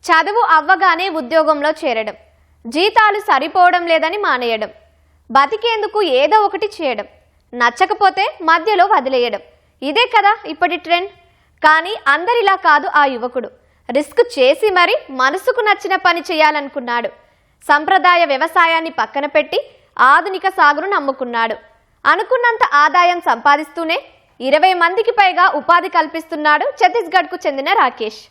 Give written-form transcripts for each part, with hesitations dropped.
చదువు అవ్వగానే ఉద్యోగంలో చేరడం, జీతాలు సరిపోవడం లేదని మానేయడం, బతికేందుకు ఏదో ఒకటి చేయడం, నచ్చకపోతే మధ్యలో వదిలేయడం, ఇదే కదా ఇప్పటి ట్రెండ్. కానీ అందరిలా కాదు ఆ యువకుడు. రిస్క్ చేసి మరి మనసుకు నచ్చిన పని చేయాలనుకున్నాడు. సంప్రదాయ వ్యవసాయాన్ని పక్కన పెట్టి ఆధునిక సాగును నమ్ముకున్నాడు. అనుకున్నంత ఆదాయం సంపాదిస్తూనే 20 మందికి పైగా ఉపాధి కల్పిస్తున్నాడు ఛత్తీస్గఢ్కు చెందిన రాకేష్.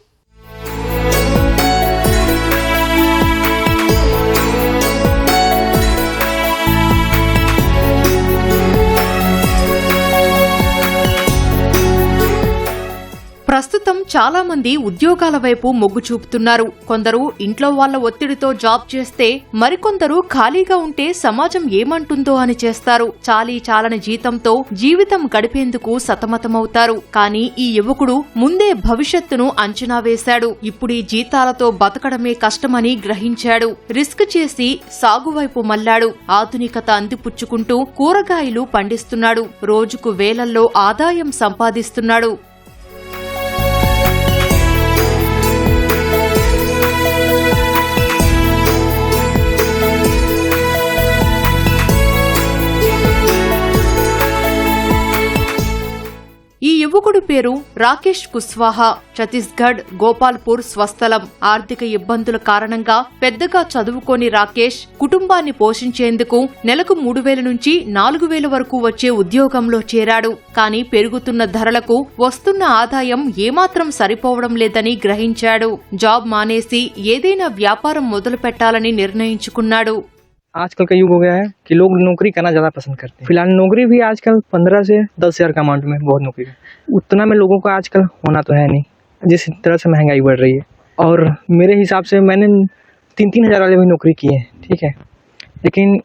ప్రస్తుతం చాలా మంది ఉద్యోగాల వైపు మొగ్గు చూపుతున్నారు. కొందరు ఇంట్లో వాళ్ల ఒత్తిడితో జాబ్ చేస్తే, మరికొందరు ఖాళీగా ఉంటే సమాజం ఏమంటుందో అని చేస్తారు. చాలని జీతంతో జీవితం గడిపేందుకు సతమతమవుతారు. కానీ ఈ యువకుడు ముందే భవిష్యత్తును అంచనా వేశాడు. ఇప్పుడు ఈ జీతాలతో బతకడమే కష్టమని గ్రహించాడు. రిస్క్ చేసి సాగువైపు మళ్లాడు. ఆధునికత అందిపుచ్చుకుంటూ కూరగాయలు పండిస్తున్నాడు. రోజుకు వేలల్లో ఆదాయం సంపాదిస్తున్నాడు. ఈ యువకుడి పేరు రాకేష్ కుష్వాహా. ఛత్తీస్గఢ్ గోపాల్పూర్ స్వస్థలం. ఆర్థిక ఇబ్బందుల కారణంగా పెద్దగా చదువుకోని రాకేష్ కుటుంబాన్ని పోషించేందుకు నెలకు 3,000 నుంచి 4,000 వరకు వచ్చే ఉద్యోగంలో చేరాడు. కానీ పెరుగుతున్న ధరలకు వస్తున్న ఆదాయం ఏమాత్రం సరిపోవడం లేదని గ్రహించాడు. జాబ్ మానేసి ఏదైనా వ్యాపారం మొదలు పెట్టాలని నిర్ణయించుకున్నాడు. आजकल का युग हो गया है कि लोग नौकरी करना ज़्यादा पसंद करते हैं। फिलहाल नौकरी भी आजकल 15 से 10 हज़ार का अमाउंट में बहुत नौकरी है। उतना में लोगों का आजकल होना तो है नहीं, जिस तरह से महंगाई बढ़ रही है। और मेरे हिसाब से मैंने 3-3 हज़ार वाले भी नौकरी किए हैं, ठीक है, लेकिन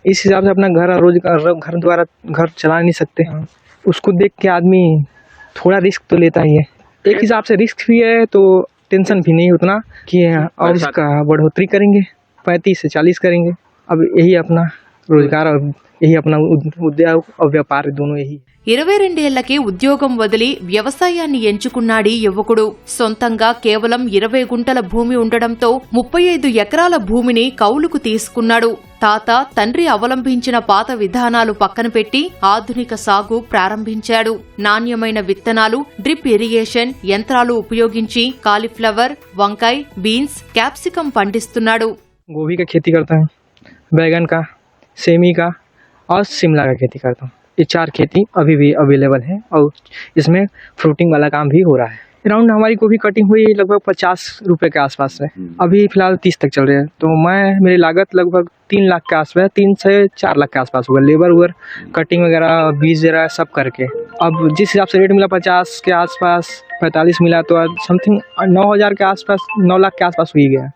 इस हिसाब से अपना घर द्वारा घर चला नहीं सकते। उसको देख के आदमी थोड़ा रिस्क तो लेता ही है। एक हिसाब से रिस्क भी है तो टेंशन भी नहीं उतना कि और इसका बढ़ोतरी करेंगे, 35 से 40 करेंगे। अब यही अपना रोजगार और यही अपना उद्योग और व्यापार दोनों यही। 22 ఏళ్లకే ఉద్యోగం వదిలి వ్యవసాయాన్ని ఎంచుకున్నాడీ యువకుడు. సొంతంగా కేవలం 20 గుంటల భూమి ఉండడంతో 35 ఎకరాల భూమిని కౌలుకు తీసుకున్నాడు. తాత తండ్రి అవలంబించిన పాత విధానాలు పక్కన పెట్టి ఆధునిక సాగు ప్రారంభించాడు. నాణ్యమైన విత్తనాలు, డ్రిప్ ఇరిగేషన్ యంత్రాలు ఉపయోగించి కాలీఫ్లవర్, వంకాయ, బీన్స్, క్యాప్సికం పండిస్తున్నాడు. गोभी का खेती करता हूँ, बैगन का, सेमी का और शिमला का खेती करता हूँ। ये 4 खेती अभी भी अवेलेबल है और इसमें फ्रूटिंग वाला काम भी हो रहा है। अराउंड हमारी गोभी कटिंग हुई लगभग 50 रुपये के आसपास है। अभी फिलहाल 30 तक चल रहे हैं, तो मेरी लागत लगभग 3 लाख के आसपास, 3 से 4 लाख के आसपास होगा। लेबर कटिंग वगैरह, बीज वगैरह सब करके। अब जिस हिसाब से रेट मिला 50 के आसपास, 45 मिला, तो समथिंग 9,000 के आसपास, 9 लाख के आसपास हो ही गया।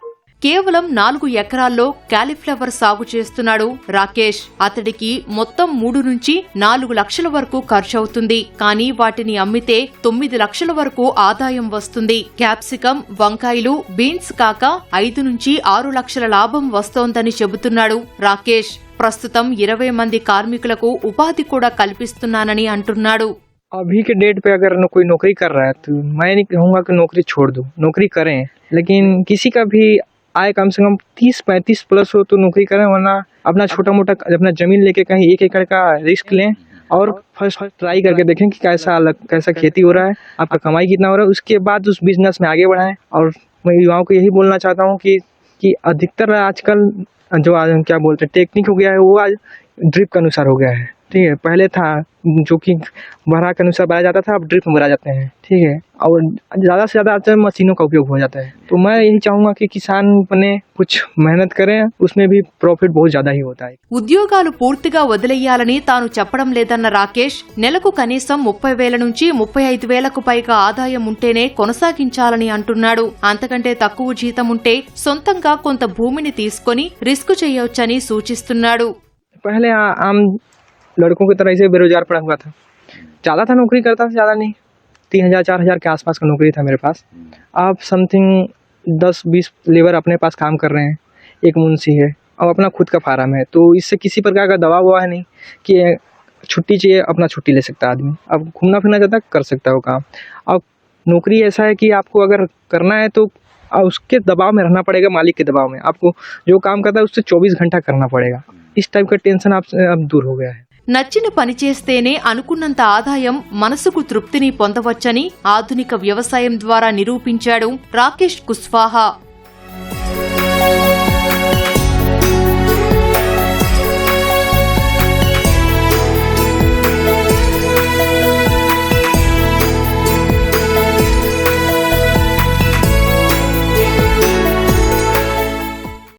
కేవలం 4 ఎకరాల్లో కాలీఫ్లవర్ సాగు చేస్తున్నాడు రాకేష్. అతడికి మొత్తం 3 నుంచి 4 లక్షల వరకు ఖర్చవుతుంది. కానీ వాటిని అమ్మితే 9 లక్షల వరకు ఆదాయం వస్తుంది. క్యాప్సికం, వంకాయలు, బీన్స్ కాక 5 నుంచి 6 లక్షల లాభం వస్తోందని చెబుతున్నాడు రాకేష్. ప్రస్తుతం 20 మంది కార్మికులకు ఉపాధి కూడా కల్పిస్తున్నానని అంటున్నాడు. अभी के डेट पे अगर कोई नौकरी कर रहा है तो मैं नहीं कहूँगा कि नौकरी छोड़ दो, नौकरी करें, लेकिन किसी का भी आय कम से कम 30-35 प्लस हो तो नौकरी करें, वरना अपना छोटा मोटा अपना ज़मीन लेके कहीं 1 एकड़ का रिस्क लें और फर्स्ट ट्राई करके देखें कि कैसा खेती हो रहा है, आपका कमाई कितना हो रहा है, उसके बाद उस बिजनेस में आगे बढ़ाएं। और मैं युवाओं को यही बोलना चाहता हूँ कि अधिकतर आजकल जो क्या बोलते हैं टेक्निक हो गया है, वो आज ड्रिप के अनुसार हो गया है, ठीक है। पहले था जो कि बरहा के अनुसार भरा जाता था, अब ड्रिप में भरा जाते हैं, ठीक है, और ज़्यादा से ज़्यादा मशीनों का उपयोग हो जाता है। तो मैं यही चाहूँगा कि किसान अपने कुछ मेहनत करें, उसमें भी प्रॉफिट बहुत ज़्यादा ही होता है। ఉద్యోగాలు పూర్తిగా వదిలేయాలని తాను చెప్పడం లేదన్న రాకేష్, నెలకు కనీసం 30,000 నుంచి 35,000కు పైగా ఆదాయం ఉంటేనే కొనసాగించాలని అంటున్నాడు. అంతకంటే తక్కువ జీతం ఉంటే సొంతంగా కొంత భూమిని తీసుకొని రిస్క్ చేయొచ్చని సూచిస్తున్నాడు. पहले आम लड़कों की तरह से बेरोजगार पड़ा हुआ था, ज़्यादा था, नौकरी करता था, ज़्यादा नहीं, 3,000-4,000 के आसपास का नौकरी था मेरे पास। अब समथिंग 10-20 लेबर अपने पास काम कर रहे हैं, एक मुंशी है और अपना खुद का फार्म है, तो इससे किसी प्रकार का दबाव हुआ है नहीं कि छुट्टी चाहिए, अपना छुट्टी ले सकता है आदमी। अब घूमना फिरना ज़्यादा कर सकता है वो काम। अब नौकरी ऐसा है कि आपको अगर करना है तो उसके दबाव में रहना पड़ेगा, मालिक के दबाव में। आपको जो काम करता है उससे 24 घंटा करना पड़ेगा। इस टाइप का टेंशन आपसे अब दूर हो गया है। నచ్చిన పని చేస్తేనే అనుకున్నంత ఆదాయం, మనసుకు తృప్తిని పొందవచ్చని ఆధునిక వ్యవసాయం ద్వారా నిరూపించాడు రాకేష్ కుష్వాహా.